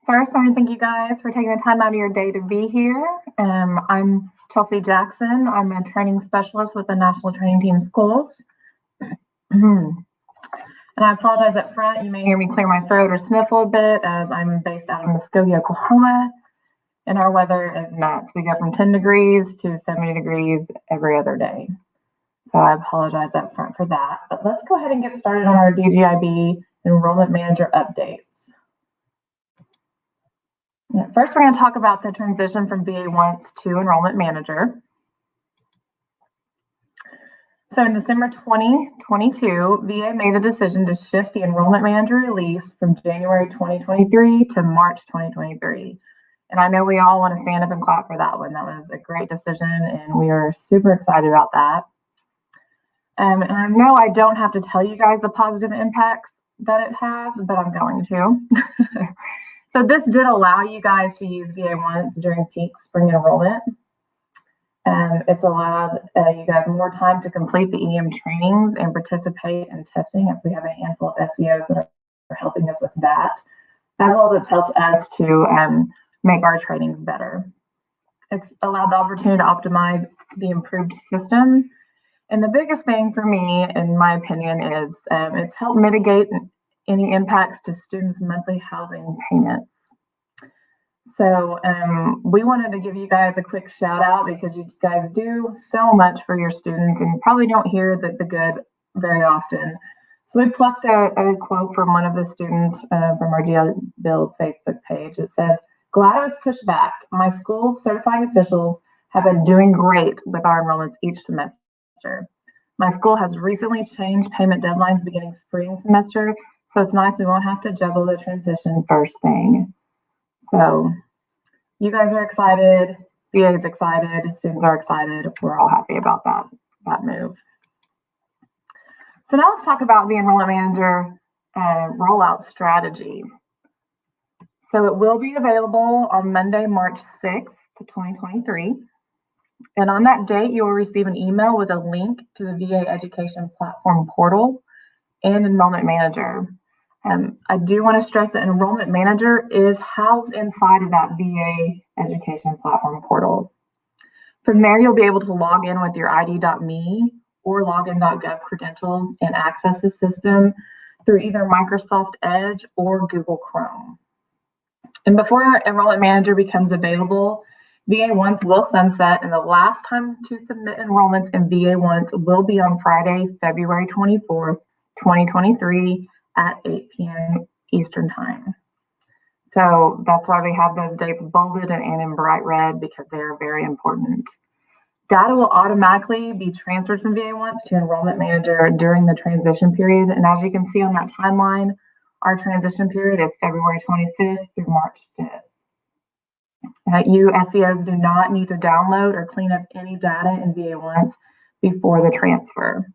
First, I want to thank you guys for taking the time out of your day to be here. I'm Chelsea Jackson. I'm a training specialist with the National Training Team Schools. And I apologize up front. You may hear me clear my throat or sniffle a bit as I'm based out of Muskogee, Oklahoma, and our weather is nuts. We go from 10 degrees to 70 degrees every other day. So I apologize up front for that. But let's go ahead and get started on our DGIB Enrollment Manager updates. First, we're going to talk about the transition from VA Once to Enrollment Manager. So in December 2022, VA made the decision to shift the Enrollment Manager release from January 2023 to March 2023. And I know we all want to stand up and clap for that one. That was a great decision, and we are super excited about that. And I know I don't have to tell you guys the positive impacts that it has, but I'm going to. So this did allow you guys to use VA Once during peak spring enrollment. It's allowed you guys more time to complete the EM trainings and participate in testing, as we have a handful of SEOs that are helping us with that, as well as it's helped us to make our trainings better. It's allowed the opportunity to optimize the improved system. And the biggest thing for me, in my opinion, is it's helped mitigate any impacts to students' monthly housing payments. So we wanted to give you guys a quick shout out because you guys do so much for your students and you probably don't hear the good very often. So we plucked a quote from one of the students from our GI Build Facebook page. It says, "Glad I was pushed back. My school's certifying officials have been doing great with our enrollments each semester. My school has recently changed payment deadlines beginning spring semester, so it's nice we won't have to juggle the transition first thing." So you guys are excited, VA is excited, students are excited. We're all happy about that move. So now let's talk about the Enrollment Manager rollout strategy. So it will be available on Monday, March 6th, 2023. And on that date, you will receive an email with a link to the VA Education Platform portal and Enrollment Manager. I do want to stress that Enrollment Manager is housed inside of that VA Education Platform portal. From there, you'll be able to log in with your ID.me or login.gov credentials and access the system through either Microsoft Edge or Google Chrome. And before Enrollment Manager becomes available, VA Once will sunset, and the last time to submit enrollments in VA Once will be on Friday, February 24th, 2023 at 8 p.m. Eastern Time. So that's why we have those dates bolded and in bright red, because they are very important. Data will automatically be transferred from VA Once to Enrollment Manager during the transition period. And as you can see on that timeline, our transition period is February 25th through March 5th. You SEOs do not need to download or clean up any data in VA Once before the transfer.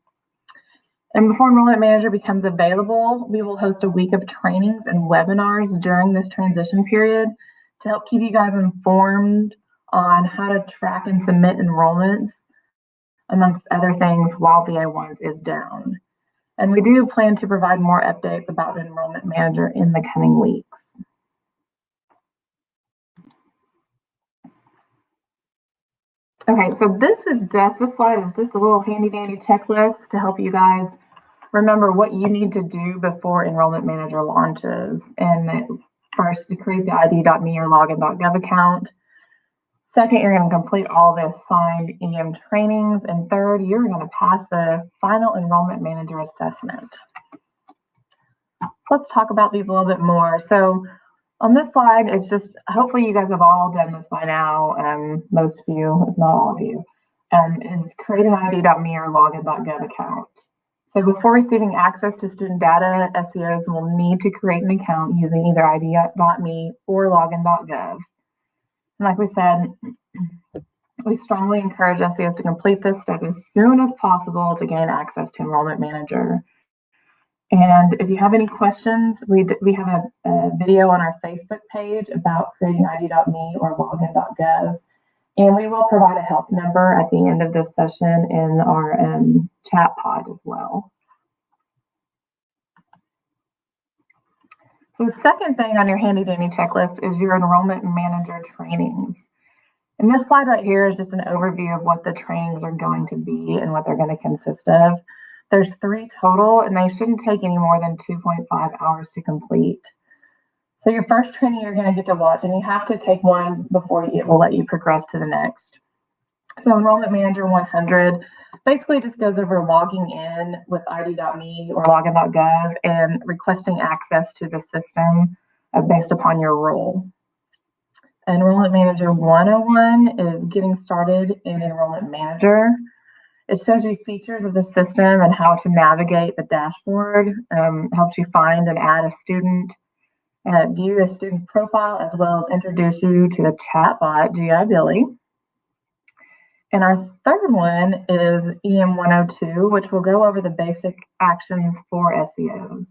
And before Enrollment Manager becomes available, we will host a week of trainings and webinars during this transition period to help keep you guys informed on how to track and submit enrollments, amongst other things, while VA Once is down. And we do plan to provide more updates about Enrollment Manager in the coming weeks. Okay, so this slide is just a little handy dandy checklist to help you guys remember what you need to do before Enrollment Manager launches. And first, to create the ID.me or login.gov account. Second, you're going to complete all the assigned EM trainings. And third, you're going to pass the final Enrollment Manager assessment. Let's talk about these a little bit more. So on this slide, it's just, hopefully you guys have all done this by now, most of you, if not all of you, is create an ID.me or login.gov account. So before receiving access to student data, SEOs will need to create an account using either ID.me or login.gov. And like we said, we strongly encourage SEOs to complete this step as soon as possible to gain access to Enrollment Manager. And if you have any questions, we have a video on our Facebook page about creating ID.me or login.gov. And we will provide a help number at the end of this session in our chat pod as well. So the second thing on your handy dandy checklist is your enrollment manager trainings. And this slide right here is just an overview of what the trainings are going to be and what they're going to consist of. There's 3 total, and they shouldn't take any more than 2.5 hours to complete. So your first training you're going to get to watch, and you have to take one before it will let you progress to the next. So Enrollment Manager 100 basically just goes over logging in with ID.me or login.gov and requesting access to the system based upon your role. Enrollment Manager 101 is getting started in Enrollment Manager. It shows you features of the system and how to navigate the dashboard, helps you find and add a student, view a student's profile, as well as introduce you to the chatbot, GI Billy. And our third one is EM 102, which will go over the basic actions for SEOs.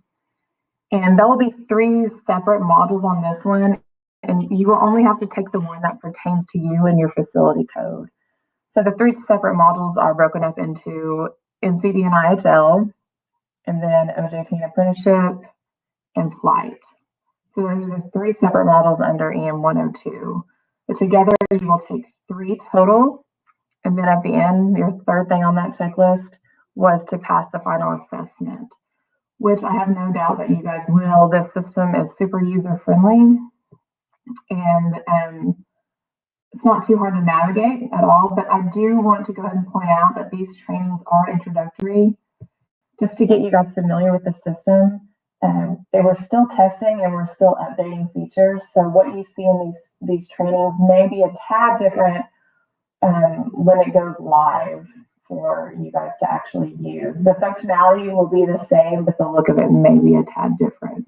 And there will be 3 separate modules on this one, and you will only have to take the one that pertains to you and your facility code. So the 3 separate modules are broken up into NCD and IHL, and then OJT and apprenticeship, and flight. So those are the 3 separate modules under EM 102. But together you will take 3 total, and then at the end, your third thing on that checklist was to pass the final assessment, which I have no doubt that you guys will. This system is super user-friendly, and it's not too hard to navigate at all, but I do want to go ahead and point out that these trainings are introductory, just to get you guys familiar with the system. They were still testing and we're still updating features. So what you see in these trainings may be a tad different when it goes live for you guys to actually use. The functionality will be the same, but the look of it may be a tad different.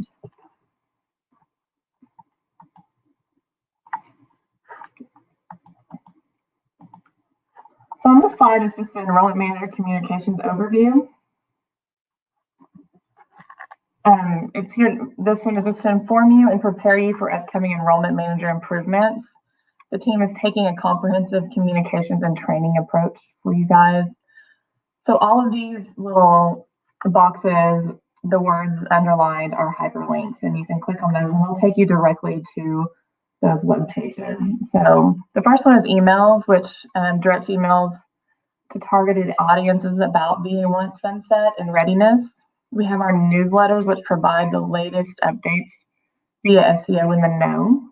So on this slide is just the Enrollment Manager Communications overview. It's here. This one is just to inform you and prepare you for upcoming Enrollment Manager improvements. The team is taking a comprehensive communications and training approach for you guys. So all of these little boxes, the words underlined are hyperlinks, and you can click on those and they'll take you directly to those web pages. So the first one is emails, which direct emails to targeted audiences about VA1 sunset and readiness. We have our newsletters, which provide the latest updates via SEO in the know.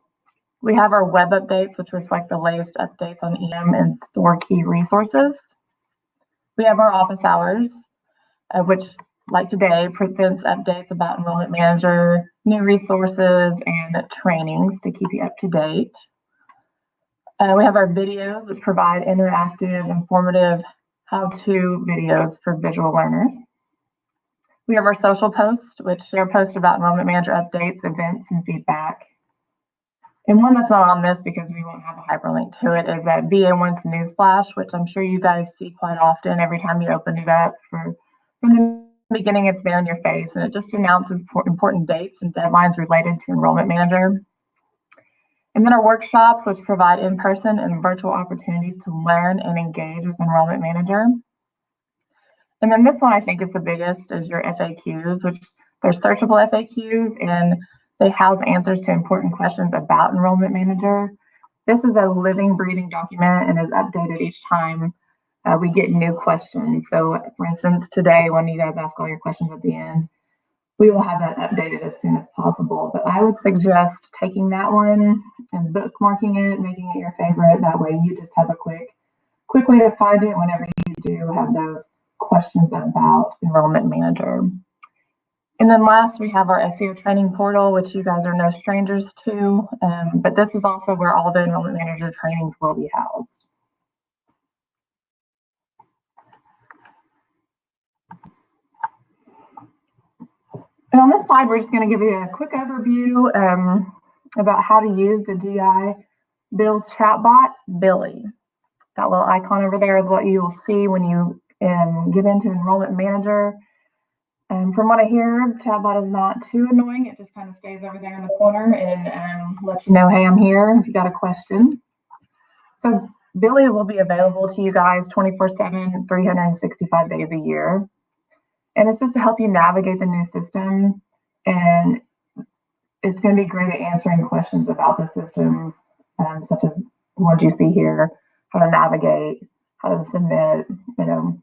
We have our web updates, which reflect the latest updates on EM and store key resources. We have our office hours, which, like today, presents updates about Enrollment Manager, new resources, and trainings to keep you up to date. We have our videos, which provide interactive, informative how-to videos for visual learners. We have our social posts, which share posts about Enrollment Manager updates, events, and feedback. And one that's not on this because we won't have a hyperlink to it is that VA1's Newsflash, which I'm sure you guys see quite often every time you open it up. From the beginning, it's there in your face, and it just announces important dates and deadlines related to Enrollment Manager. And then our workshops, which provide in-person and virtual opportunities to learn and engage with Enrollment Manager. And then this one I think is the biggest is your FAQs, which they're searchable FAQs, and they house answers to important questions about Enrollment Manager. This is a living, breathing document and is updated each time we get new questions. So for instance, today, when you guys ask all your questions at the end, we will have that updated as soon as possible. But I would suggest taking that one and bookmarking it, making it your favorite. That way you just have a quick way to find it whenever you do have those questions about Enrollment Manager. And then last, we have our SEO training portal, which you guys are no strangers to, but this is also where all the Enrollment Manager trainings will be housed. And on this slide, we're just going to give you a quick overview about how to use the GI Bill chatbot, Billy. That little icon over there is what you will see when you get into Enrollment Manager. And from what I hear, chatbot is not too annoying. It just kind of stays over there in the corner and lets you know, hey, I'm here if you got a question. So Billy will be available to you guys 24/7, 365 days a year. And it's just to help you navigate the new system. And it's going to be great at answering questions about the system, such as what you see here, how to navigate, how to submit, and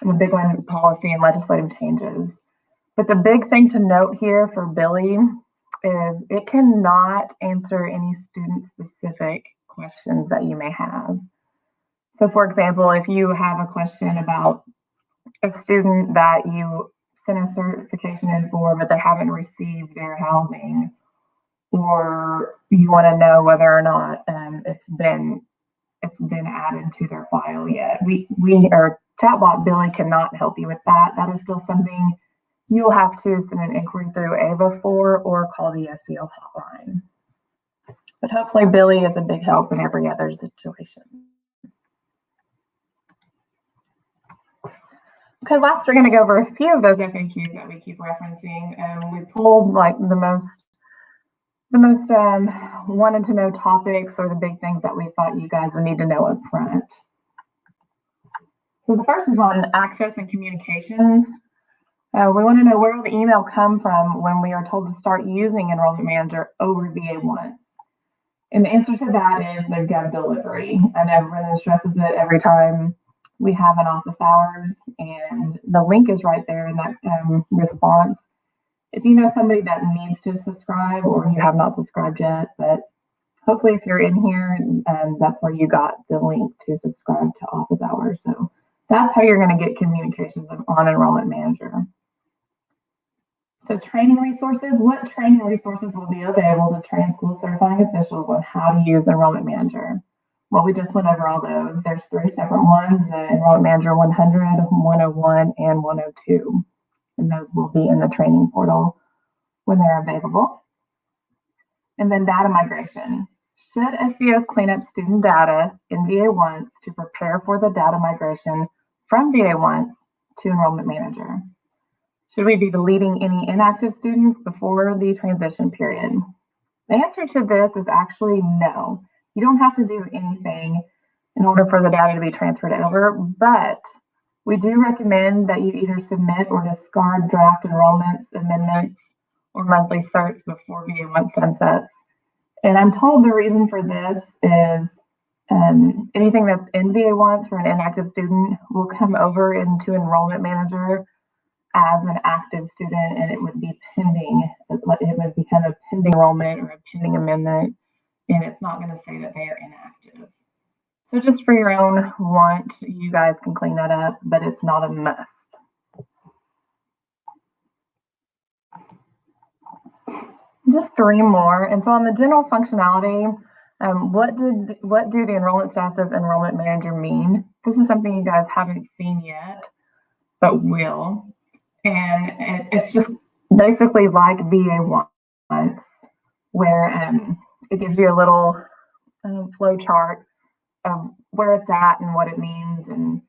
the big one, policy and legislative changes. But the big thing to note here for Billy is it cannot answer any student-specific questions that you may have. So for example, if you have a question about a student that you sent a certification in for, but they haven't received their housing, or you want to know whether or not it's been added to their file yet. Our chatbot Billy cannot help you with that. That is still something you'll have to send an inquiry through AVA for or call the SEO hotline. But hopefully Billy is a big help in every other situation. Okay, last we're going to go over a few of those FAQs that we keep referencing. We pulled like the most wanted to know topics or the big things that we thought you guys would need to know up front. So the first is on access and communications. We want to know where will the email come from when we are told to start using Enrollment Manager over VA-once. And the answer to that is the Gov delivery. I know Brennan stresses it every time we have an office hours, and the link is right there in that response. If you know somebody that needs to subscribe or you have not subscribed yet, but hopefully if you're in here, that's where you got the link to subscribe to office hours. So that's how you're going to get communications on Enrollment Manager. So training resources, what training resources will be available to train school certifying officials on how to use Enrollment Manager? Well, we just went over all those. There's 3 separate ones, the Enrollment Manager 100, 101, and 102. And those will be in the training portal when they're available. And then data migration. Should SCS clean up student data in VA-once to prepare for the data migration from VA-once to Enrollment Manager? Should we be deleting any inactive students before the transition period? The answer to this is actually no. You don't have to do anything in order for the data to be transferred over, but we do recommend that you either submit or discard draft enrollments, amendments, or monthly certs before VA-once sunsets. And I'm told the reason for this is anything that's in VA-once for an inactive student will come over into Enrollment Manager as an active student, and it would be pending. It would become a pending enrollment or a pending amendment, and it's not going to say that they are inactive. So just for your own want, you guys can clean that up, but it's not a must. Just 3 more. And so on the general functionality, what do the enrollment status Enrollment Manager mean? This is something you guys haven't seen yet, but will. And it's just basically like VA-once, where it gives you a little flow chart of where it's at and what it means and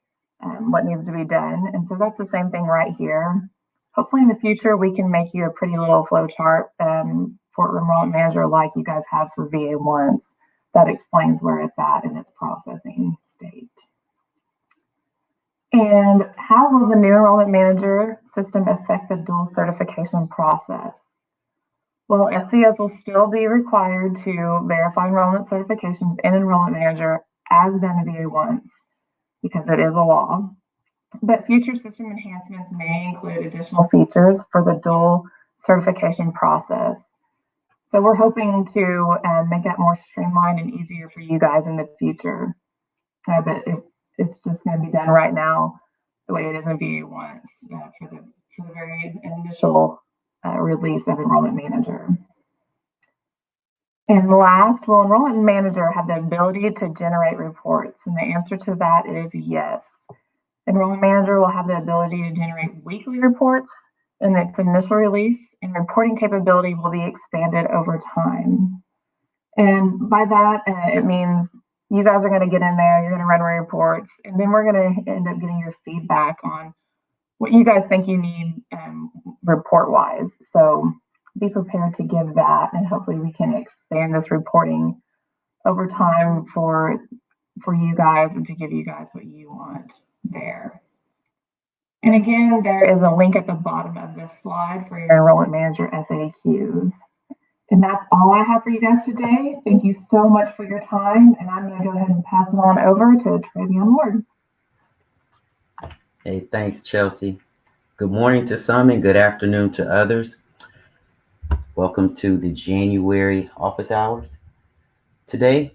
what needs to be done. And so that's the same thing right here. Hopefully in the future, we can make you a pretty little flow chart for Enrollment Manager like you guys have for VA-once that explains where it's at in its processing state. And how will the new Enrollment Manager system affect the dual certification process? Well, SCS will still be required to verify enrollment certifications in Enrollment Manager as done in VA-once because it is a law. But future system enhancements may include additional features for the dual certification process. So we're hoping to make that more streamlined and easier for you guys in the future. But it's just going to be done right now the way it is in VA-once for the very initial release of Enrollment Manager. And last, will Enrollment Manager have the ability to generate reports? And the answer to that is yes. Enrollment Manager will have the ability to generate weekly reports in its initial release, and reporting capability will be expanded over time. And by that, it means you guys are going to get in there, you're going to run reports, and then we're going to end up getting your feedback on what you guys think you need report-wise. So be prepared to give that, and hopefully we can expand this reporting over time for you guys and to give you guys what you want there. And again, there is a link at the bottom of this slide for your Enrollment Manager FAQs. And that's all I have for you guys today. Thank you so much for your time, and I'm going to go ahead and pass it on over to Travion Ward. Hey, thanks, Chelsea. Good morning to some and good afternoon to others. Welcome to the January office hours. Today,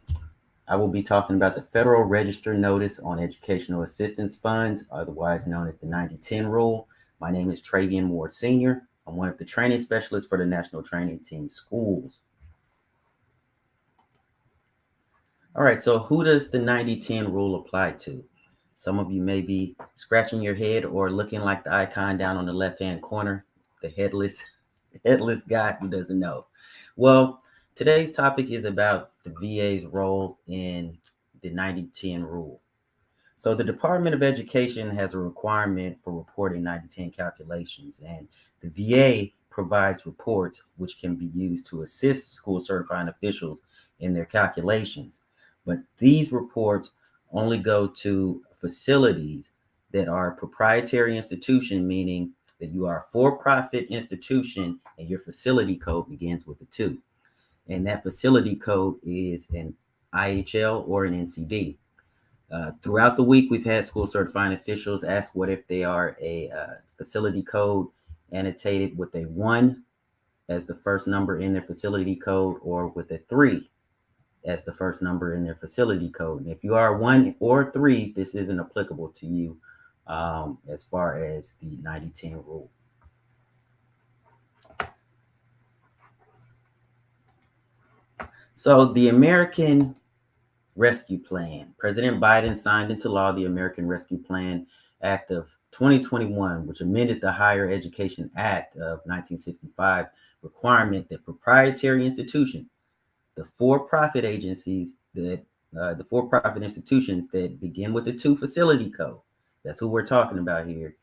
I will be talking about the Federal Register Notice on Educational Assistance Funds, otherwise known as the 90-10 rule. My name is Travion Ward Sr. I'm one of the training specialists for the National Training Team Schools. All right, so who does the 90-10 rule apply to? Some of you may be scratching your head or looking like the icon down on the left-hand corner, the headless guy who doesn't know. Well, today's topic is about the VA's role in the 90-10 rule. So the Department of Education has a requirement for reporting 90-10 calculations, and the VA provides reports which can be used to assist school certifying officials in their calculations. But these reports only go to facilities that are a proprietary institution, meaning that you are a for-profit institution and your facility code begins with a 2. And that facility code is an IHL or an NCD. Throughout the week, we've had school certifying officials ask what if they are a facility code annotated with a 1 as the first number in their facility code or with a 3 as the first number in their facility code. And if you are 1 or 3, this isn't applicable to you as far as the 90-10 rule. So the American Rescue Plan. President Biden signed into law the American Rescue Plan Act of 2021, which amended the Higher Education Act of 1965, requirement that proprietary institutions, the for-profit agencies that the for-profit institutions that begin with the 2 facility code, that's who we're talking about here,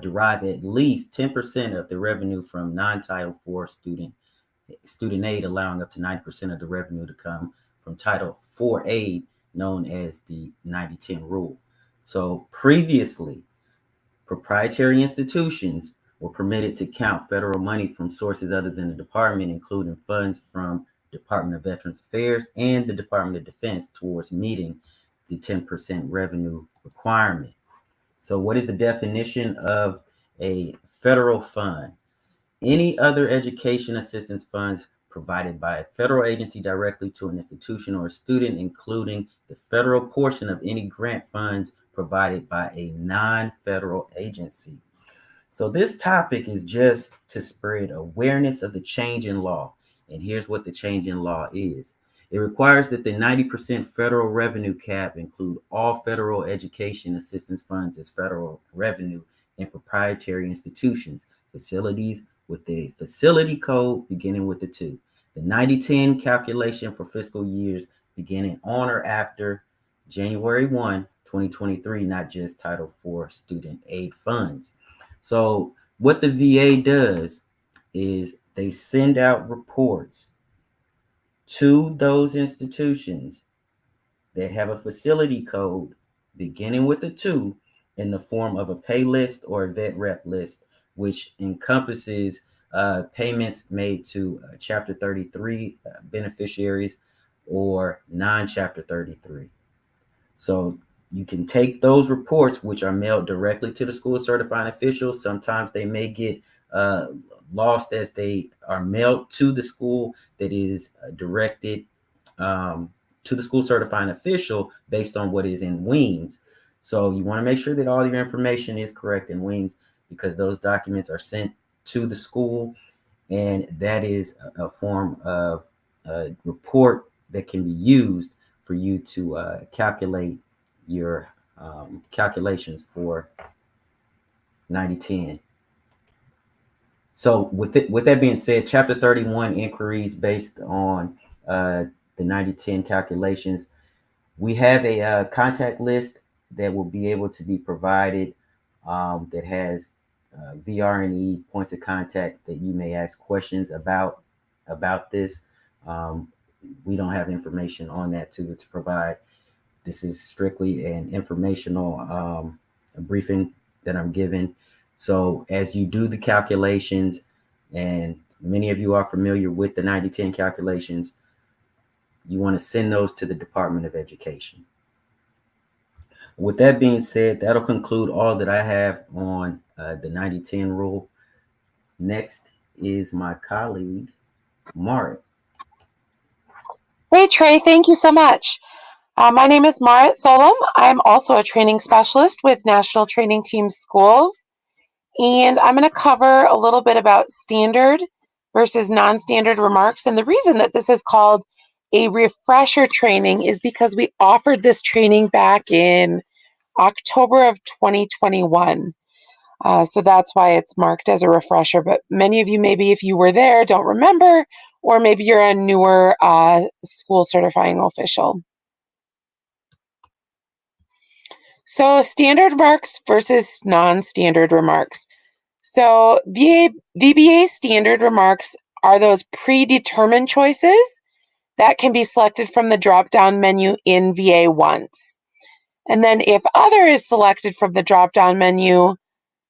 derive at least 10% of the revenue from non-Title IV student aid, allowing up to 9% of the revenue to come from Title IV aid, known as the 90-10 rule. So previously, proprietary institutions were permitted to count federal money from sources other than the department, including funds from Department of Veterans Affairs and the Department of Defense, towards meeting the 10% revenue requirement. So what is the definition of a federal fund? Any other education assistance funds provided by a federal agency directly to an institution or a student, including the federal portion of any grant funds provided by a non-federal agency. So this topic is just to spread awareness of the change in law. And here's what the change in law is. It requires that the 90% federal revenue cap include all federal education assistance funds as federal revenue and proprietary institutions, facilities with a facility code beginning with a 2. The 90-10 calculation for fiscal years beginning on or after January 1, 2023, not just Title IV student aid funds. So what the VA does is they send out reports to those institutions that have a facility code beginning with a 2 in the form of a pay list or a vet rep list, which encompasses payments made to Chapter 33 beneficiaries or non-Chapter 33. So you can take those reports, which are mailed directly to the school certifying official. Sometimes they may get lost as they are mailed to the school that is directed to the school certifying official based on what is in WINGS. So you want to make sure that all your information is correct in WINGS, because those documents are sent to the school, and that is a form of report that can be used for you to calculate your calculations for 90-10. So with that being said, Chapter 31 inquiries based on the 90-10 calculations, we have a contact list that will be able to be provided that has VR&E points of contact that you may ask questions about this. We don't have information on that to provide. This is strictly an informational briefing that I'm giving. So as you do the calculations and Many of you are familiar with the 90-10 calculations. You want to send those to the Department of Education. With that being said, that'll conclude all that I have on the 90-10 rule. Next is my colleague, Marit. Hey, Trey, thank you so much. My name is Marit Solom. I'm also a training specialist with National Training Team Schools, and I'm going to cover a little bit about standard versus non-standard remarks. And the reason that this is called a refresher training is because we offered this training back in October of 2021. So that's why it's marked as a refresher. But many of you, maybe if you were there, don't remember, or maybe you're a newer school certifying official. So standard remarks versus non-standard remarks. So VBA standard remarks are those predetermined choices that can be selected from the drop-down menu in VA once. And then if other is selected from the drop-down menu,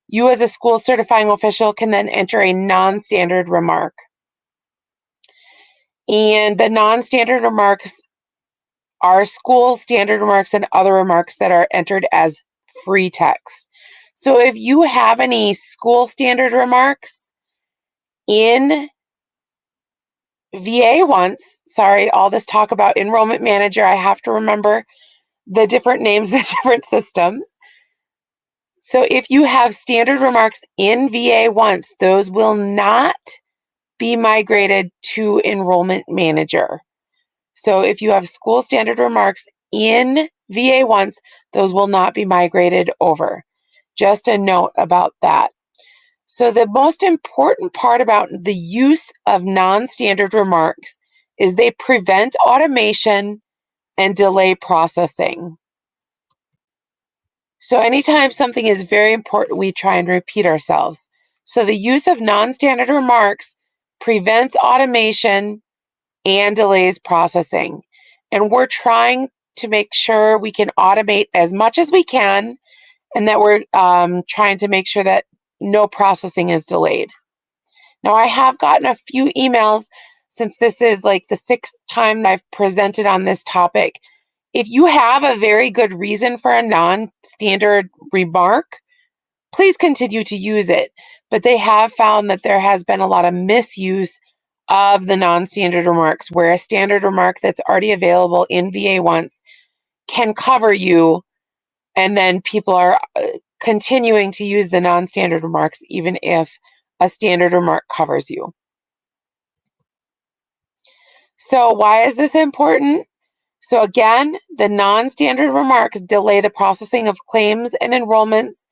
you as a school certifying official can then enter a non-standard remark. And the non-standard remarks are school standard remarks and other remarks that are entered as free text. So if you have any school standard remarks in VA once, sorry, all this talk about enrollment manager, I have to remember the different names, the different systems. So if you have standard remarks in VA once, those will not be migrated to enrollment manager. So if you have school standard remarks in VA once, those will not be migrated over. Just a note about that. So the most important part about the use of non-standard remarks is they prevent automation and delay processing. So anytime something is very important, we try and repeat ourselves. So the use of non-standard remarks prevents automation and delays processing. And we're trying to make sure we can automate as much as we can, and that we're trying to make sure that no processing is delayed. Now, I have gotten a few emails since this is like the 6th time that I've presented on this topic. If you have a very good reason for a non-standard remark, please continue to use it. But they have found that there has been a lot of misuse of the non-standard remarks, where a standard remark that's already available in VA once can cover you, and then people are continuing to use the non-standard remarks even if a standard remark covers you. So why is this important? So again, the non-standard remarks delay the processing of claims and enrollments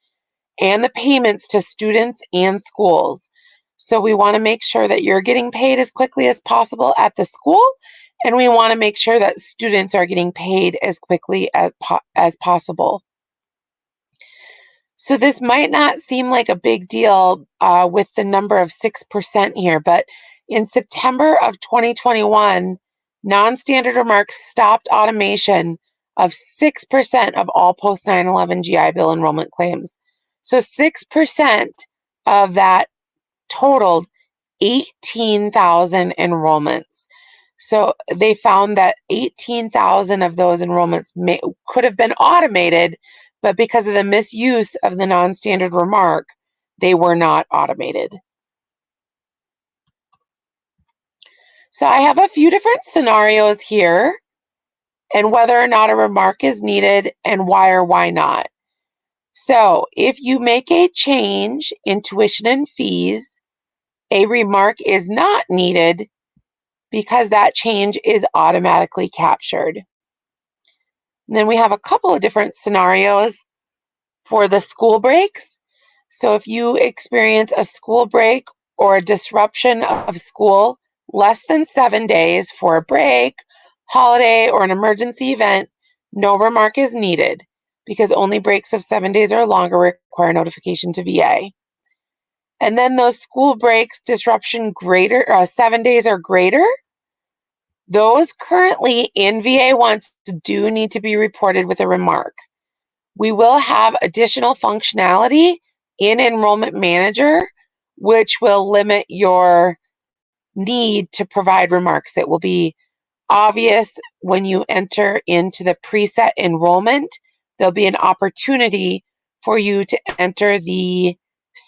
and the payments to students and schools. So we want to make sure that you're getting paid as quickly as possible at the school, and we want to make sure that students are getting paid as quickly as possible. So this might not seem like a big deal with the number of 6% here, but in September of 2021, non-standard remarks stopped automation of 6% of all post 9/11 GI Bill enrollment claims. So 6% of that totaled 18,000 enrollments. So they found that 18,000 of those enrollments could have been automated, but because of the misuse of the non-standard remark, they were not automated. So I have a few different scenarios here, and whether or not a remark is needed and why or why not. So if you make a change in tuition and fees, a remark is not needed because that change is automatically captured. And then we have a couple of different scenarios for the school breaks. So if you experience a school break or a disruption of school less than 7 days for a break, holiday, or an emergency event, no remark is needed because only breaks of 7 days or longer require notification to VA. And then those school breaks, disruption greater 7 days or greater, those currently in VA once do need to be reported with a remark. We will have additional functionality in Enrollment Manager, which will limit your need to provide remarks. It will be obvious when you enter into the preset enrollment. There'll be an opportunity for you to enter the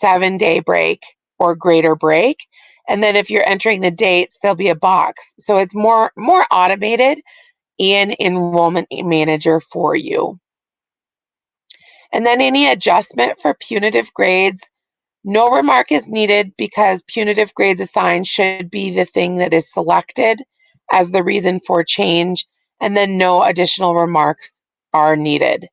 7-day break or greater break. And then if you're entering the dates, there'll be a box. So it's more automated in Enrollment Manager for you. And then any adjustment for punitive grades, no remark is needed because punitive grades assigned should be the thing that is selected as the reason for change, and then no additional remarks are needed.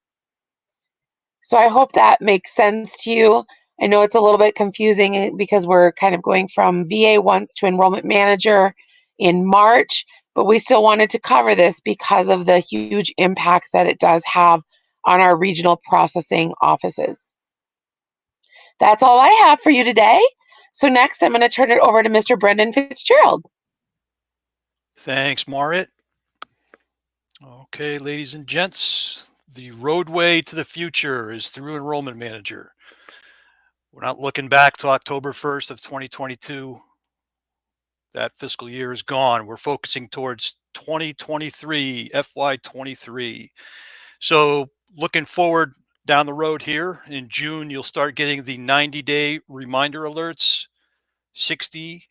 So I hope that makes sense to you. I know it's a little bit confusing because we're kind of going from VA once to Enrollment Manager in March, but we still wanted to cover this because of the huge impact that it does have on our regional processing offices. That's all I have for you today. So next, I'm going to turn it over to Mr. Brendan Fitzgerald. Thanks, Marit. Okay, ladies and gents, the roadway to the future is through Enrollment Manager. We're not looking back to October 1st of 2022. That fiscal year is gone. We're focusing towards 2023, FY23. So looking forward down the road here in June, you'll start getting the 90-day reminder alerts, 60,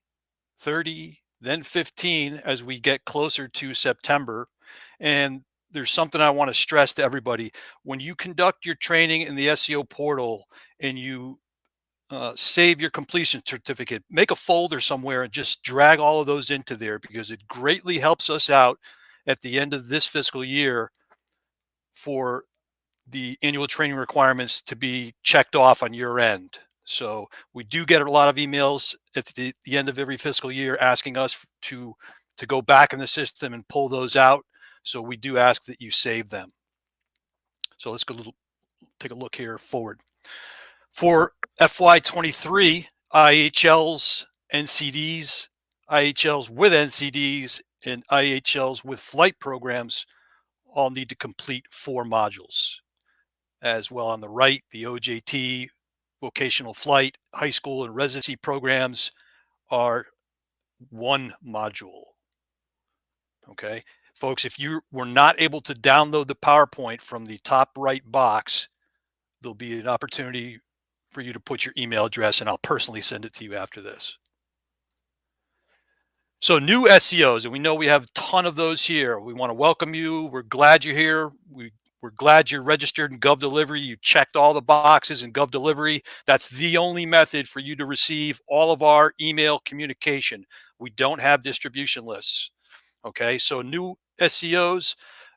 30, then 15 as we get closer to September. And there's something I want to stress to everybody. When you conduct your training in the SEO portal and you save your completion certificate, make a folder somewhere and just drag all of those into there, because it greatly helps us out at the end of this fiscal year for the annual training requirements to be checked off on your end. So we do get a lot of emails at the end of every fiscal year asking us to go back in the system and pull those out. So we do ask that you save them. So let's take a look here forward. For FY23, IHLs, NCDs, IHLs with NCDs, and IHLs with flight programs all need to complete 4 modules. As well on the right, the OJT, vocational flight, high school and residency programs are 1 module. Okay, folks, if you were not able to download the PowerPoint from the top right box, there'll be an opportunity for you to put your email address and I'll personally send it to you after this. So new SEOs, and we know we have a ton of those here. We want to welcome you. We're glad you're here. We're glad you're registered in GovDelivery. You checked all the boxes in GovDelivery. That's the only method for you to receive all of our email communication. We don't have distribution lists. Okay, so new SEOs,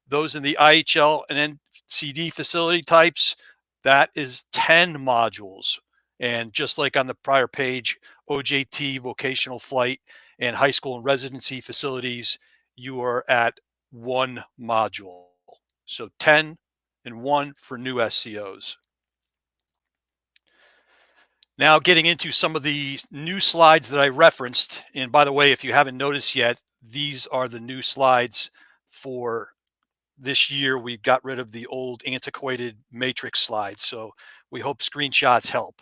those in the IHL and NCD facility types, that is 10 modules. And just like on the prior page, OJT, vocational flight, and high school and residency facilities, you are at 1 module. So 10 and 1 for new SEOs. Now getting into some of the new slides that I referenced. And by the way, if you haven't noticed yet, these are the new slides for this year. We got rid of the old antiquated matrix slides. So we hope screenshots help.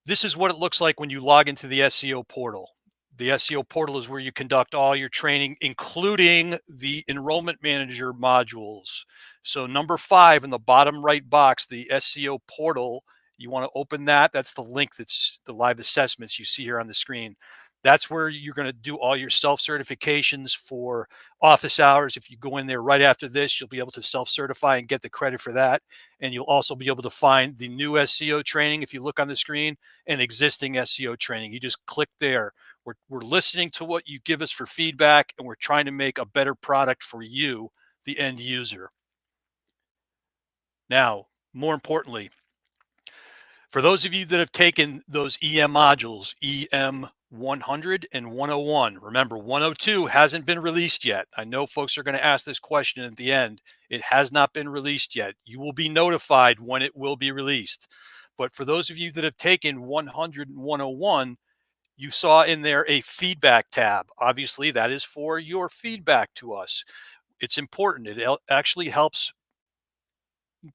This is what it looks like when you log into the SEO portal. The SEO portal is where you conduct all your training, including the Enrollment Manager modules. So number 5 in the bottom right box, the SEO portal, you want to open that. That's the link that's the live assessments you see here on the screen. That's where you're going to do all your self-certifications for office hours. If you go in there right after this, you'll be able to self-certify and get the credit for that. And you'll also be able to find the new SEO training, if you look on the screen, and existing SEO training. You just click there. We're listening to what you give us for feedback, and we're trying to make a better product for you, the end user. Now, more importantly, for those of you that have taken those EM modules, EM 100 and 101, remember 102 hasn't been released yet. I know folks are going to ask this question at the end. It has not been released yet. You will be notified when it will be released. But for those of you that have taken 100 and 101, you saw in there a feedback tab. Obviously, that is for your feedback to us. It's important. It actually helps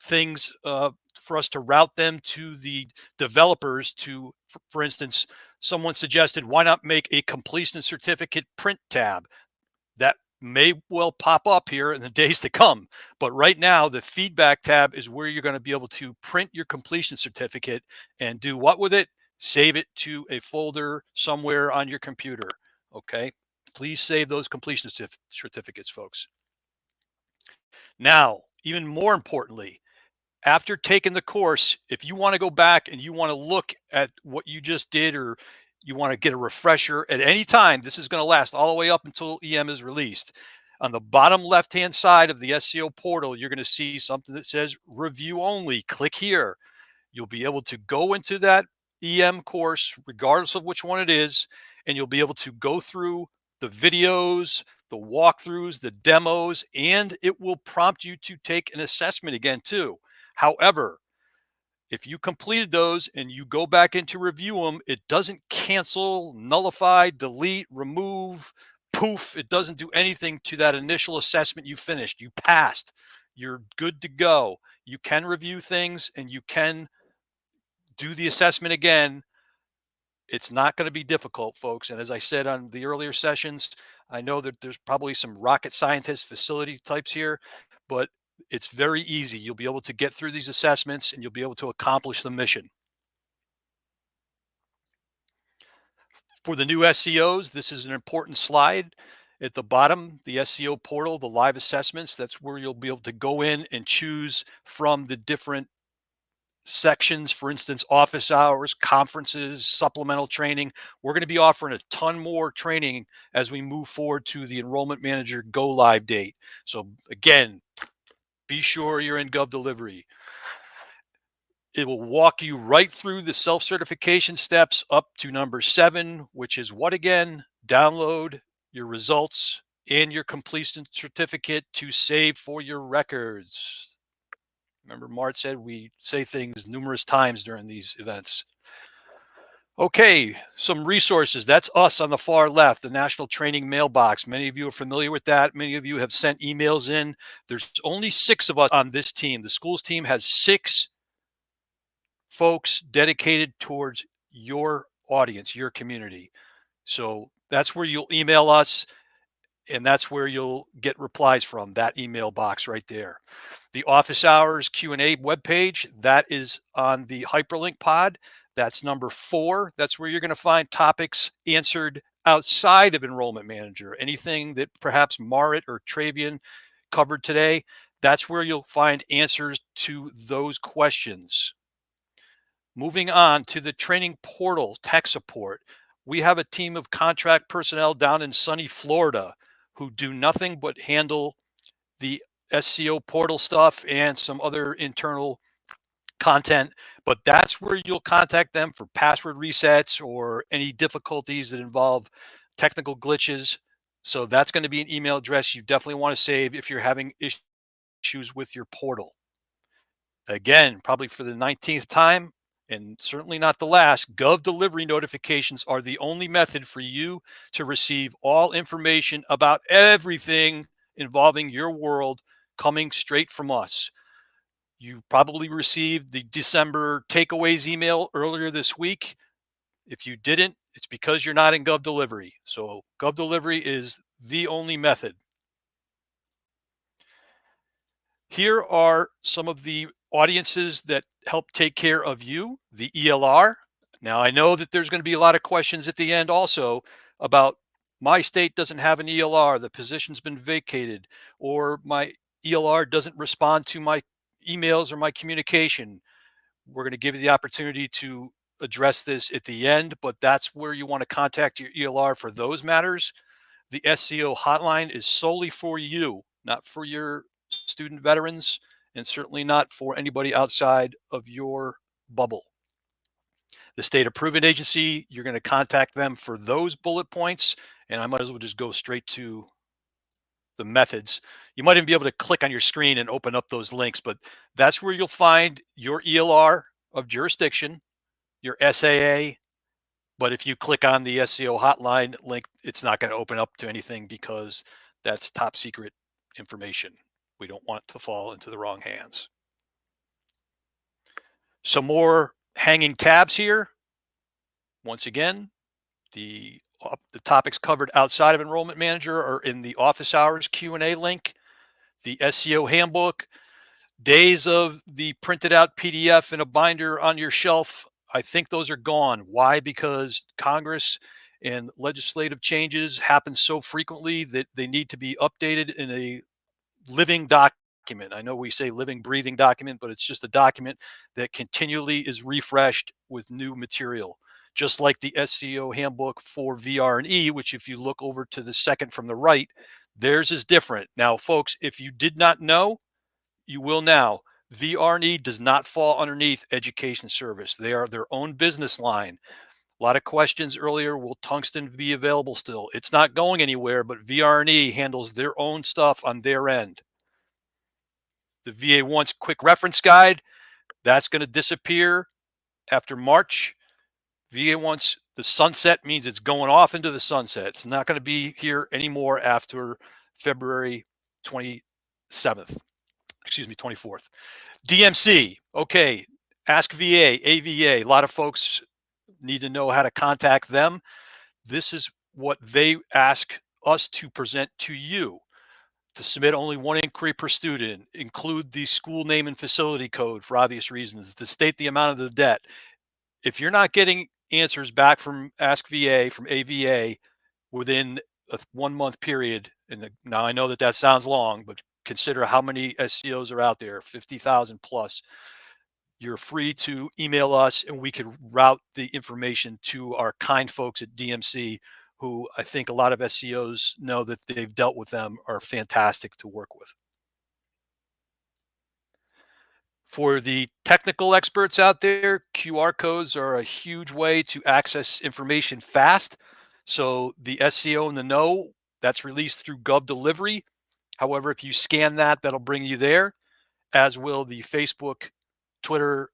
things for us to route them to the developers to, for instance, Someone suggested, why not make a completion certificate print tab? That may well pop up here in the days to come. But right now, the feedback tab is where you're going to be able to print your completion certificate and do what with it? Save it to a folder somewhere on your computer. Okay. Please save those completion certificates, folks. Now, even more importantly, after taking the course, if you want to go back and you want to look at what you just did, or you want to get a refresher at any time, this is going to last all the way up until EM is released. On the bottom left-hand side of the SEO portal, you're going to see something that says review only. Click here. You'll be able to go into that EM course, regardless of which one it is, and you'll be able to go through the videos, the walkthroughs, the demos, and it will prompt you to take an assessment again too. However, if you completed those and you go back in to review them, it doesn't cancel, nullify, delete, remove, poof. It doesn't do anything to that initial assessment you finished. You passed. You're good to go. You can review things and you can do the assessment again. It's not going to be difficult, folks. And as I said on the earlier sessions, I know that there's probably some rocket scientist facility types here, but it's very easy. You'll be able to get through these assessments and you'll be able to accomplish the mission. For the new SEOs, this is an important slide. At the bottom, the SEO portal, the live assessments, that's where you'll be able to go in and choose from the different sections. For instance, office hours, conferences, supplemental training. We're going to be offering a ton more training as we move forward to the Enrollment Manager go live date. So again, be sure you're in GovDelivery. It will walk you right through the self-certification steps up to number 7, which is what again? Download your results and your completion certificate to save for your records. Remember, Mart said we say things numerous times during these events. Okay, some resources. That's us on the far left, the National Training Mailbox. Many of you are familiar with that. Many of you have sent emails in. There's only 6 of us on this team. The schools team has 6 folks dedicated towards your audience, your community. So that's where you'll email us, and that's where you'll get replies from, that email box right there. The office hours Q&A webpage, that is on the hyperlink pod. That's number 4. That's where you're going to find topics answered outside of Enrollment Manager. Anything that perhaps Marit or Travian covered today, that's where you'll find answers to those questions. Moving on to the training portal tech support. We have a team of contract personnel down in sunny Florida who do nothing but handle the SEO portal stuff and some other internal content, but that's where you'll contact them for password resets or any difficulties that involve technical glitches. So that's going to be an email address you definitely want to save if you're having issues with your portal. Again, probably for the 19th time, and certainly not the last, GovDelivery notifications are the only method for you to receive all information about everything involving your world coming straight from us. You probably received the December takeaways email earlier this week. If you didn't, it's because you're not in GovDelivery. So GovDelivery is the only method. Here are some of the audiences that help take care of you, the ELR. Now, I know that there's going to be a lot of questions at the end also about my state doesn't have an ELR, the position's been vacated, or my ELR doesn't respond to my emails or my communication. We're going to give you the opportunity to address this at the end, but that's where you want to contact your ELR for those matters. The SEO hotline is solely for you, not for your student veterans, and certainly not for anybody outside of your bubble. The state approving agency, you're going to contact them for those bullet points, and I might as well just go straight to the methods. You might even be able to click on your screen and open up those links, but that's where you'll find your ELR of jurisdiction, your SAA. But if you click on the SEO hotline link, it's not going to open up to anything because that's top secret information. We don't want it to fall into the wrong hands. Some more hanging tabs here. once again, the topics covered outside of Enrollment Manager are in the office hours Q&A link, the SEO handbook, days of the printed out PDF in a binder on your shelf. I think those are gone. Why? Because Congress and legislative changes happen so frequently that they need to be updated in a living document. I know we say living, breathing document, but it's just a document that continually is refreshed with new material. Just like the SEO handbook for VR&E, which if you look over to the second from the right, theirs is different. Now, folks, if you did not know, you will now. VR&E does not fall underneath Education Service. They are their own business line. A lot of questions earlier, will Tungsten be available still? It's not going anywhere, but VR&E handles their own stuff on their end. The VA Once quick reference guide, that's going to disappear after March. VA Once, the sunset means it's going off into the sunset. It's not going to be here anymore after February 27th. Excuse me, 24th. DMC, okay. Ask VA, AVA. A lot of folks need to know how to contact them. This is what they ask us to present to you. To submit only one inquiry per student, include the school name and facility code for obvious reasons, to state the amount of the debt. If you're not getting answers back from Ask VA, from AVA, within a 1 month period, and now I know that sounds long, but consider how many SCOs are out there, 50,000 plus. You're free to email us and we can route the information to our kind folks at DMC, who I think a lot of SCOs know that they've dealt with them, are fantastic to work with. For the technical experts out there, QR codes are a huge way to access information fast. So the SCO in the know, that's released through GovDelivery. However, if you scan that, that'll bring you there, as will the Facebook, Twitter,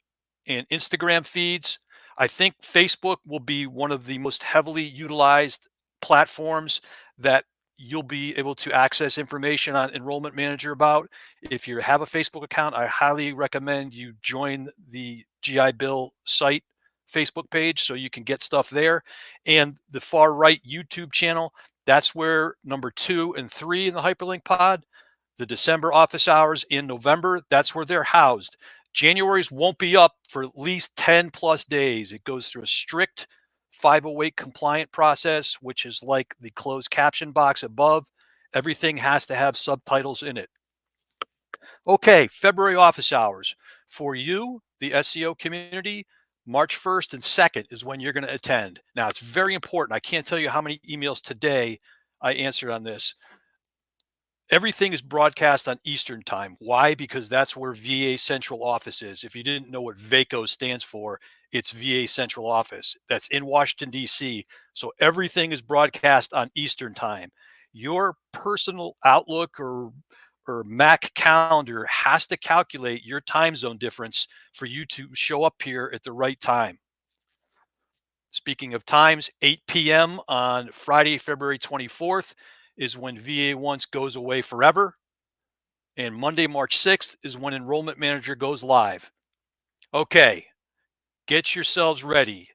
and Instagram feeds. I think Facebook will be one of the most heavily utilized platforms that you'll be able to access information on Enrollment Manager about. If you have a Facebook account, I highly recommend you join the GI Bill site Facebook page so you can get stuff there. And the far right YouTube channel, that's where number 2 and 3 in the hyperlink pod, the December office hours in November, that's where they're housed. January's won't be up for at least 10 plus days. It goes through a strict 508 compliant process, which is like the closed caption box above. Everything has to have subtitles in it. Okay, February office hours. For you, the SEO community, March 1st and 2nd is when you're going to attend. Now, it's very important. I can't tell you how many emails today I answered on this. Everything is broadcast on Eastern time. Why? Because that's where VA Central Office is. If you didn't know what VACO stands for, it's VA Central Office. That's in Washington, D.C. So everything is broadcast on Eastern time. Your personal Outlook or Mac calendar has to calculate your time zone difference for you to show up here at the right time. Speaking of times, 8 p.m. on Friday, February 24th is when VA Once goes away forever. And Monday, March 6th is when Enrollment Manager goes live. Okay, get yourselves ready.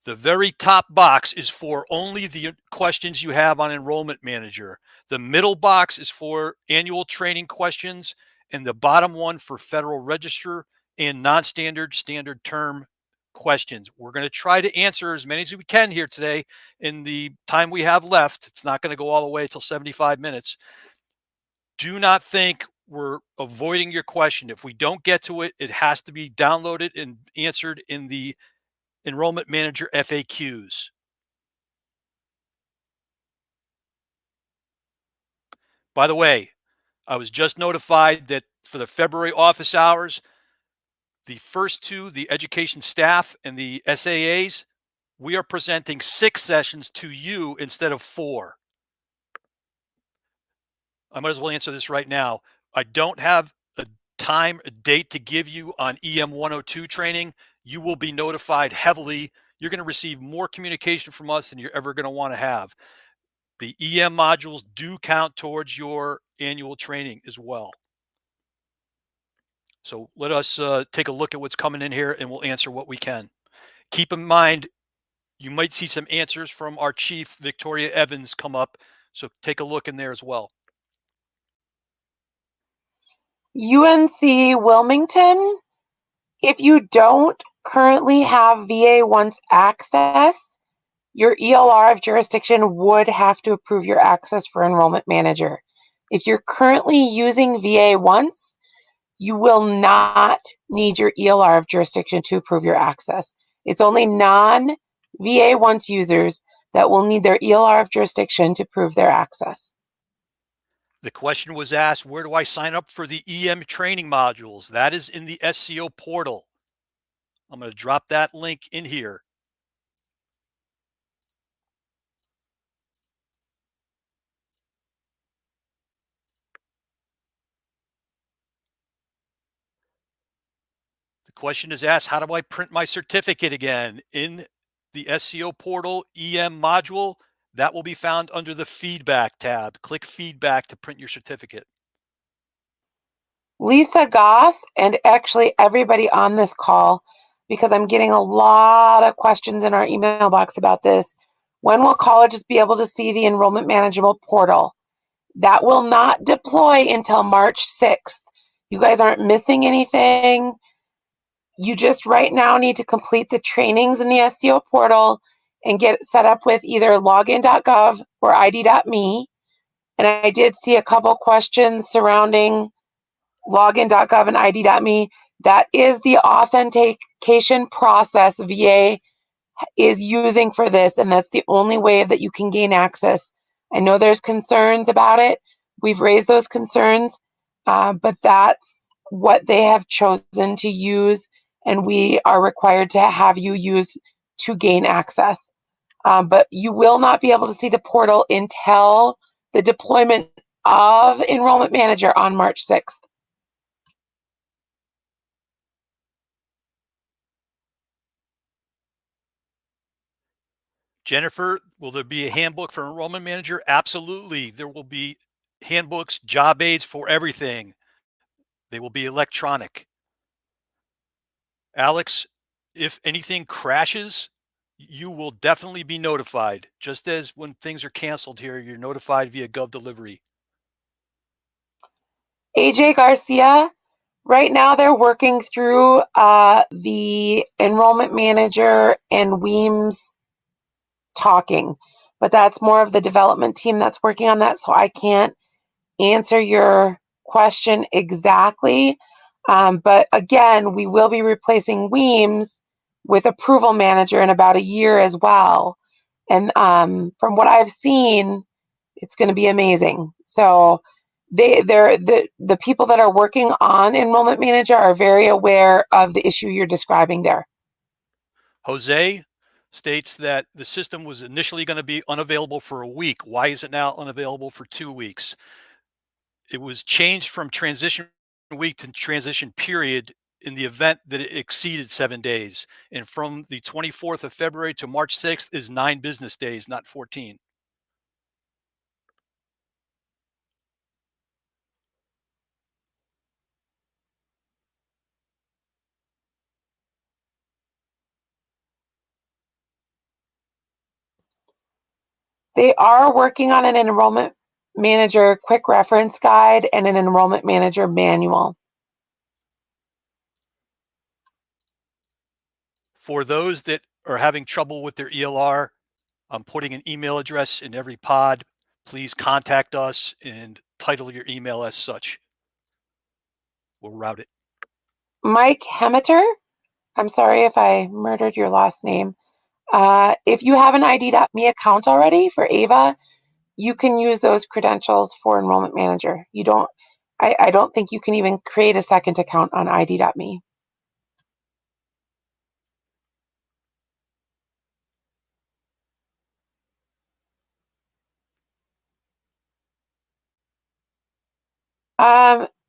The very top box is for only the questions you have on Enrollment Manager. The middle box is for annual training questions, and the bottom one for Federal Register and non-standard, standard term questions. We're going to try to answer as many as we can here today in the time we have left. It's not going to go all the way till 75 minutes. Do not think we're avoiding your question. If we don't get to it, it has to be downloaded and answered in the Enrollment Manager FAQs. By the way, I was just notified that for the February office hours, the first 2, the education staff and the SAAs, we are presenting 6 sessions to you instead of 4. I might as well answer this right now. I don't have a date to give you on EM 102 training. You will be notified heavily. You're going to receive more communication from us than you're ever going to want to have. The EM modules do count towards your annual training as well. So let us take a look at what's coming in here and we'll answer what we can. Keep in mind, You might see some answers from our chief, Victoria Evans, come up. So take a look in there as well. UNC Wilmington, if you don't currently have VA once access, your ELR of jurisdiction would have to approve your access for enrollment manager. If you're currently using VA once, you will not need your ELR of jurisdiction to approve your access. It's only non-VA once users that will need their ELR of jurisdiction to prove their access. The question was asked, where do I sign up for the EM training modules? That is in the SCO portal. I'm going to drop that link in here. The question is asked, how do I print my certificate again? In the SCO portal EM module, that will be found under the feedback tab. Click feedback to print your certificate. Lisa Goss, and actually everybody on this call, because I'm getting a lot of questions in our email box about this. When will colleges be able to see the enrollment management portal? That will not deploy until March 6th. You guys aren't missing anything. You just right now need to complete the trainings in the SCO portal and get set up with either login.gov or id.me. And I did see a couple questions surrounding login.gov and id.me. That is the authentication process VA is using for this, and that's the only way that you can gain access. I know there's concerns about it. We've raised those concerns, but that's what they have chosen to use, and we are required to have you use to gain access. But you will not be able to see the portal until the deployment of Enrollment Manager on March 6th. Jennifer, will there be a handbook for enrollment manager? Absolutely. There will be handbooks, job aids for everything. They will be electronic. Alex, if anything crashes, you will definitely be notified. Just as when things are canceled here, you're notified via GovDelivery. AJ Garcia, right now they're working through the enrollment manager and Weems talking, but that's more of the development team that's working on that, so I can't answer your question exactly. But again, we will be replacing Weems with Approval Manager in about a year as well. And from what I've seen, it's going to be amazing. So the people that are working on Enrollment Manager are very aware of the issue you're describing there. Jose states that the system was initially going to be unavailable for a week. Why is it now unavailable for 2 weeks? It was changed from transition week to transition period in the event that it exceeded 7 days. And from the 24th of February to March 6th is 9 business days, not 14. They are working on an Enrollment Manager quick reference guide and an Enrollment Manager manual. For those that are having trouble with their ELR, I'm putting an email address in every pod. Please contact us and title your email as such. We'll route it. Mike Hemeter, I'm sorry if I murdered your last name. If you have an ID.me account already for Ava, you can use those credentials for Enrollment Manager. You don't, I don't think you can even create a second account on ID.me.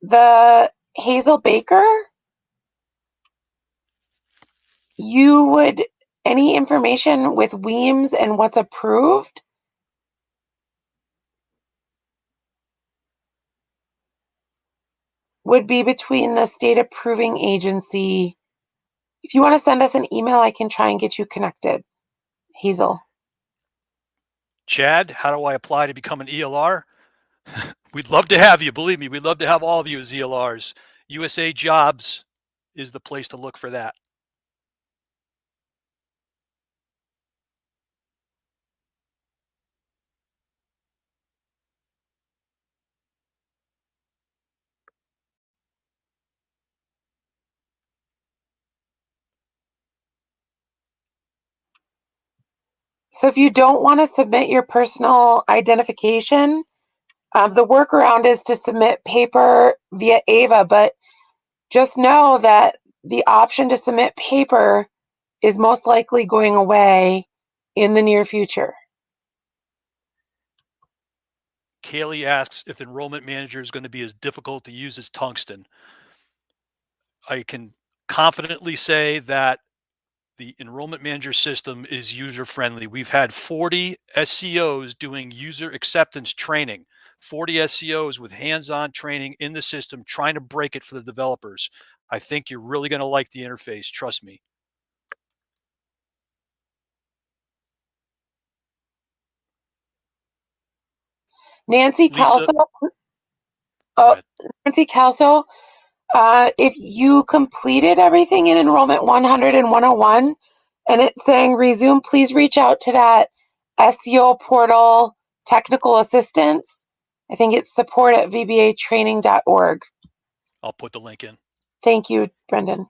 The Hazel Baker, you would, any information with Weems and what's approved? Would be between the state approving agency. If you want to send us an email, I can try and get you connected. Hazel. Chad, how do I apply to become an ELR? We'd love to have you. Believe me, we'd love to have all of you as ELRs. USA Jobs is the place to look for that. So if you don't want to submit your personal identification, the workaround is to submit paper via AVA, but just know that the option to submit paper is most likely going away in the near future. Kaylee asks if Enrollment Manager is going to be as difficult to use as Tungsten. I can confidently say that the Enrollment Manager system is user-friendly. We've had 40 SCOs doing user acceptance training, 40 SCOs with hands-on training in the system, trying to break it for the developers. I think you're really going to like the interface. Trust me. Nancy Lisa, Kelso. go Oh, ahead. Nancy Kelso. If you completed everything in Enrollment 100 and 101 and it's saying resume, please reach out to that SEO portal technical assistance. I think it's support@vbatraining.org. I'll put the link in. Thank you, Brendan.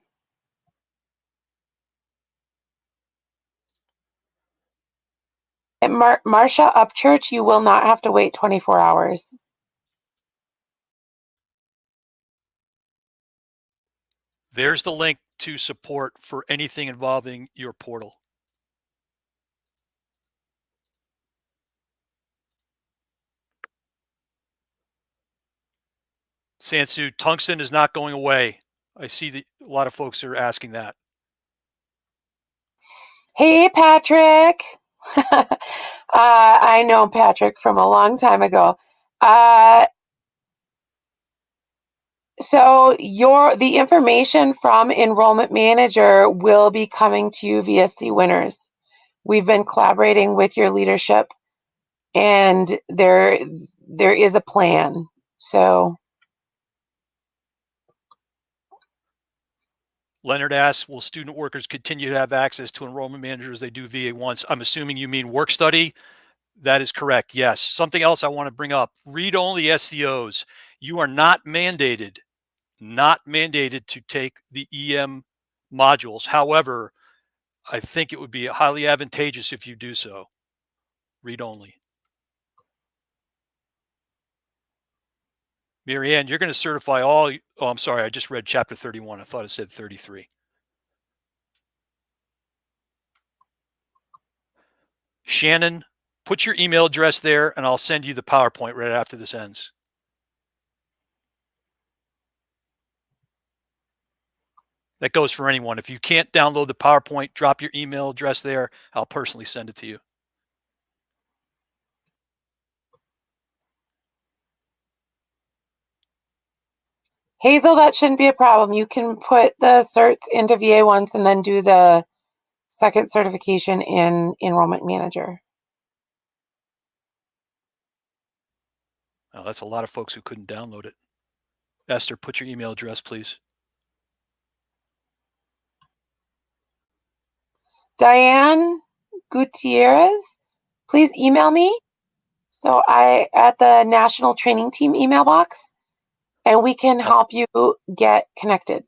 At Marcia Upchurch, you will not have to wait 24 hours. There's the link to support for anything involving your portal. Sansu, Tungsten is not going away. I see that a lot of folks are asking that. Hey, Patrick. I know Patrick from a long time ago. So the information from Enrollment Manager will be coming to you via CWinners. We've been collaborating with your leadership, and there is a plan. So Leonard asks, will student workers continue to have access to Enrollment Manager as they do VA once? I'm assuming you mean work study. That is correct. Yes. Something else I want to bring up, read-only SCOs. You are not mandated to take the EM modules. However, I think it would be highly advantageous if you do so. Read-only. Marianne, you're going to certify all. Oh, I'm sorry. I just read chapter 31. I thought it said 33. Shannon, put your email address there and I'll send you the PowerPoint right after this ends. That goes for anyone. If you can't download the PowerPoint, drop your email address there. I'll personally send it to you. Hazel, that shouldn't be a problem. You can put the certs into VA once and then do the second certification in Enrollment Manager. Oh, that's a lot of folks who couldn't download it. Esther, put your email address, please. Diane Gutierrez, please email me. So at the National Training Team email box, and we can help you get connected.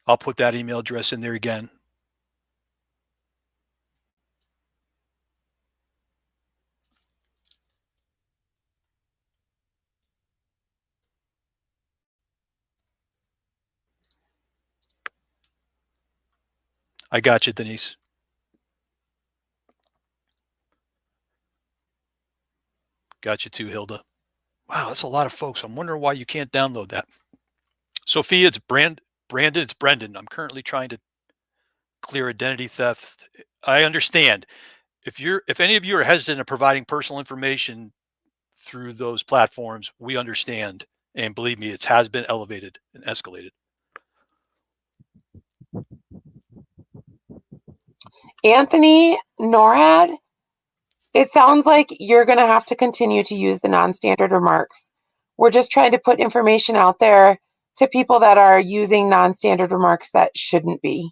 I'll put that email address in there again. I got you, Denise. Got you too, Hilda. Wow, that's a lot of folks. I'm wondering why you can't download that. Sophia, it's Brandon, it's Brendan. I'm currently trying to clear identity theft. I understand. If any of you are hesitant of providing personal information through those platforms, we understand. And believe me, it has been elevated and escalated. Anthony, NORAD, it sounds like you're going to have to continue to use the non-standard remarks. We're just trying to put information out there to people that are using non-standard remarks that shouldn't be.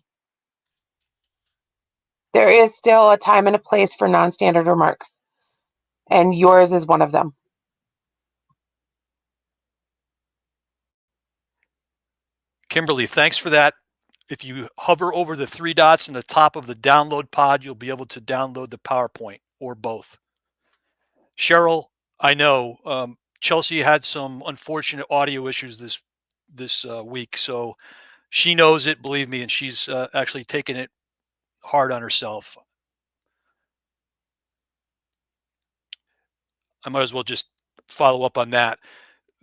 There is still a time and a place for non-standard remarks, and yours is one of them. Kimberly, thanks for that. If you hover over the three dots in the top of the download pod, you'll be able to download the PowerPoint or both. Cheryl, I know Chelsea had some unfortunate audio issues this week, so she knows it, believe me, and she's actually taken it hard on herself. I might as well just follow up on that.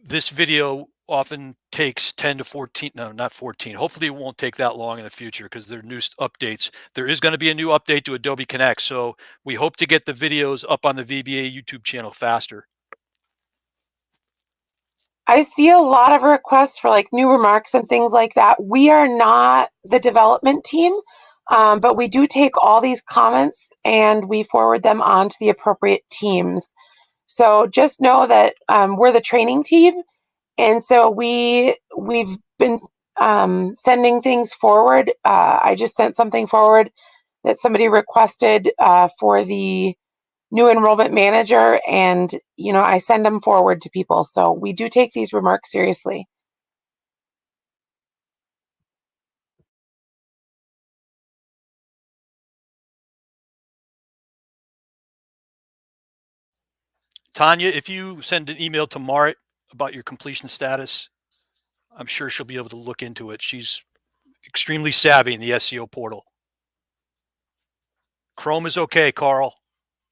This video often takes 10 to 14, no, not 14. Hopefully it won't take that long in the future because there are new updates. There is going to be a new update to Adobe Connect. So we hope to get the videos up on the VBA YouTube channel faster. I see a lot of requests for like new remarks and things like that. We are not the development team, but we do take all these comments and we forward them on to the appropriate teams. So just know that we're the training team, and so we've been sending things forward. I just sent something forward that somebody requested for the new enrollment manager, and I send them forward to people. So we do take these remarks seriously. Tanya, if you send an email to Marit about your completion status, I'm sure she'll be able to look into it. She's extremely savvy in the SEO portal. Chrome is okay, Carl.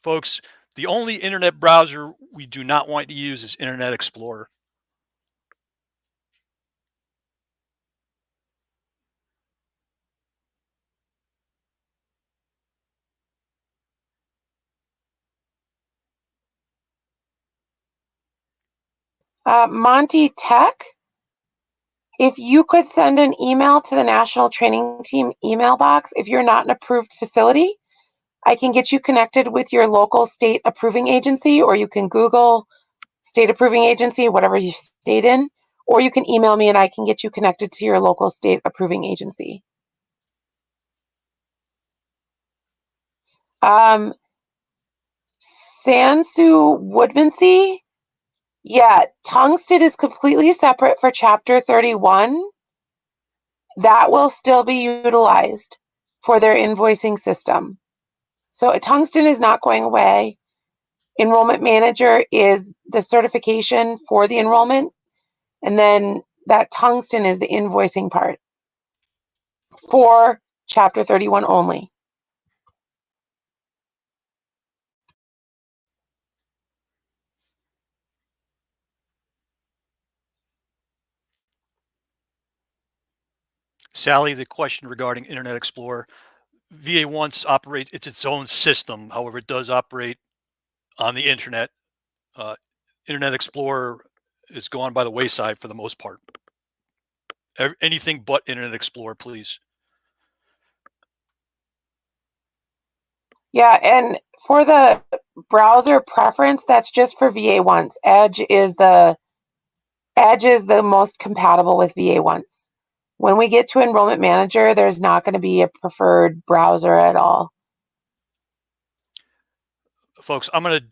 Folks, the only internet browser we do not want to use is Internet Explorer. Monty Tech, if you could send an email to the National Training Team email box, if you're not an approved facility, I can get you connected with your local state approving agency, or you can Google state approving agency, whatever you state in, or you can email me and I can get you connected to your local state approving agency. Sansu Woodmansee, yeah, Tungsten is completely separate for Chapter 31. That will still be utilized for their invoicing system. So Tungsten is not going away. Enrollment Manager is the certification for the enrollment, and then that Tungsten is the invoicing part for Chapter 31 only. Sally, the question regarding Internet Explorer, VA once operates, it's its own system. However, it does operate on the internet. Internet Explorer is gone by the wayside for the most part. Anything but Internet Explorer, please. Yeah, and for the browser preference, that's just for VA once. Edge is the most compatible with VA once. When we get to Enrollment Manager, there's not going to be a preferred browser at all. Folks, I'm going to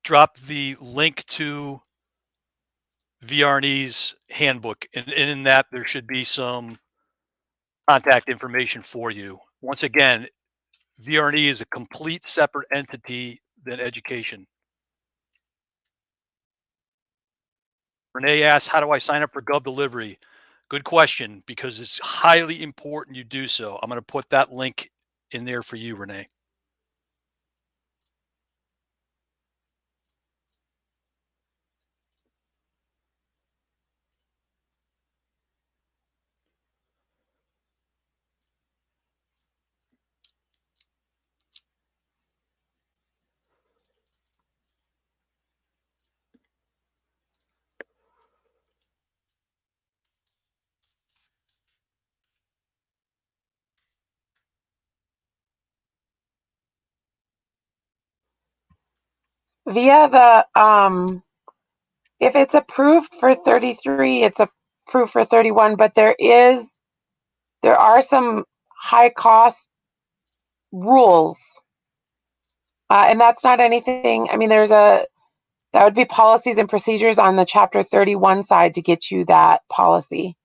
drop the link to VRNE's handbook, and in that there should be some contact information for you. Once again, VRNE is a complete separate entity than education. Renee asks, how do I sign up for GovDelivery? Good question, because it's highly important you do so. I'm going to put that link in there for you, Renee. via the, if it's approved for 33, it's approved for 31, but there are some high cost rules. And that's not anything, I mean, that would be policies and procedures on the chapter 31 side to get you that policy.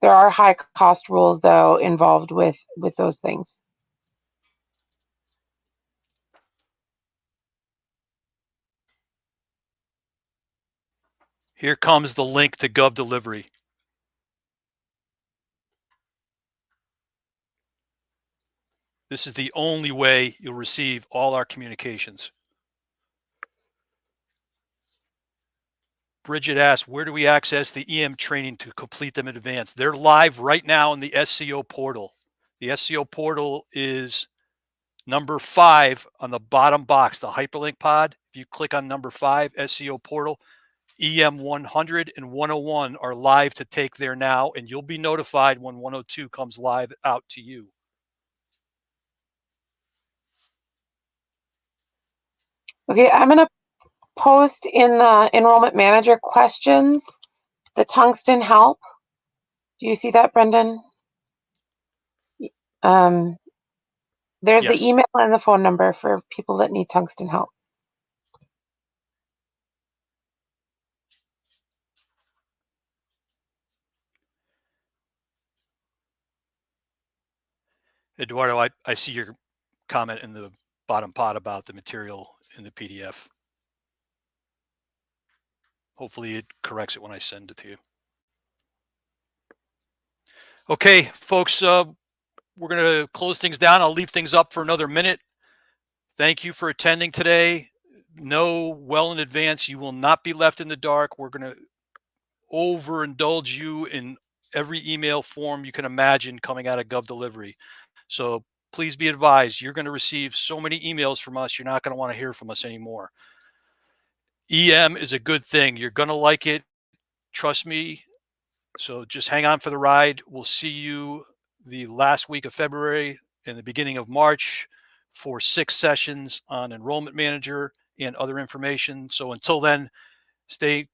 There are high cost rules though involved with those things. Here comes the link to Gov Delivery. This is the only way you'll receive all our communications. Bridget asked, where do we access the EM training to complete them in advance? They're live right now in the SCO portal. The SCO portal is number 5 on the bottom box, the hyperlink pod. If you click on number 5, SCO portal, EM 100 and 101 are live to take there now, and you'll be notified when 102 comes live out to you. Okay, I'm going to post in the enrollment manager questions the tungsten help. Do you see that, Brendan? There's Yes. the email and the phone number for people that need tungsten help. Eduardo, I see your comment in the bottom pod about the material in the PDF. Hopefully it corrects it when I send it to you. Okay, folks, we're going to close things down. I'll leave things up for another minute. Thank you for attending today. Know well in advance you will not be left in the dark. We're going to overindulge you in every email form you can imagine coming out of Gov Delivery. So please be advised, you're going to receive so many emails from us, you're not going to want to hear from us anymore. EM is a good thing. You're going to like it. Trust me. So just hang on for the ride. We'll see you the last week of February and the beginning of March for 6 sessions on Enrollment Manager and other information. So until then, stay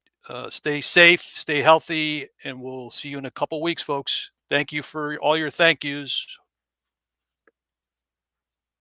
safe, stay healthy, and we'll see you in a couple weeks, folks. Thank you for all your thank yous.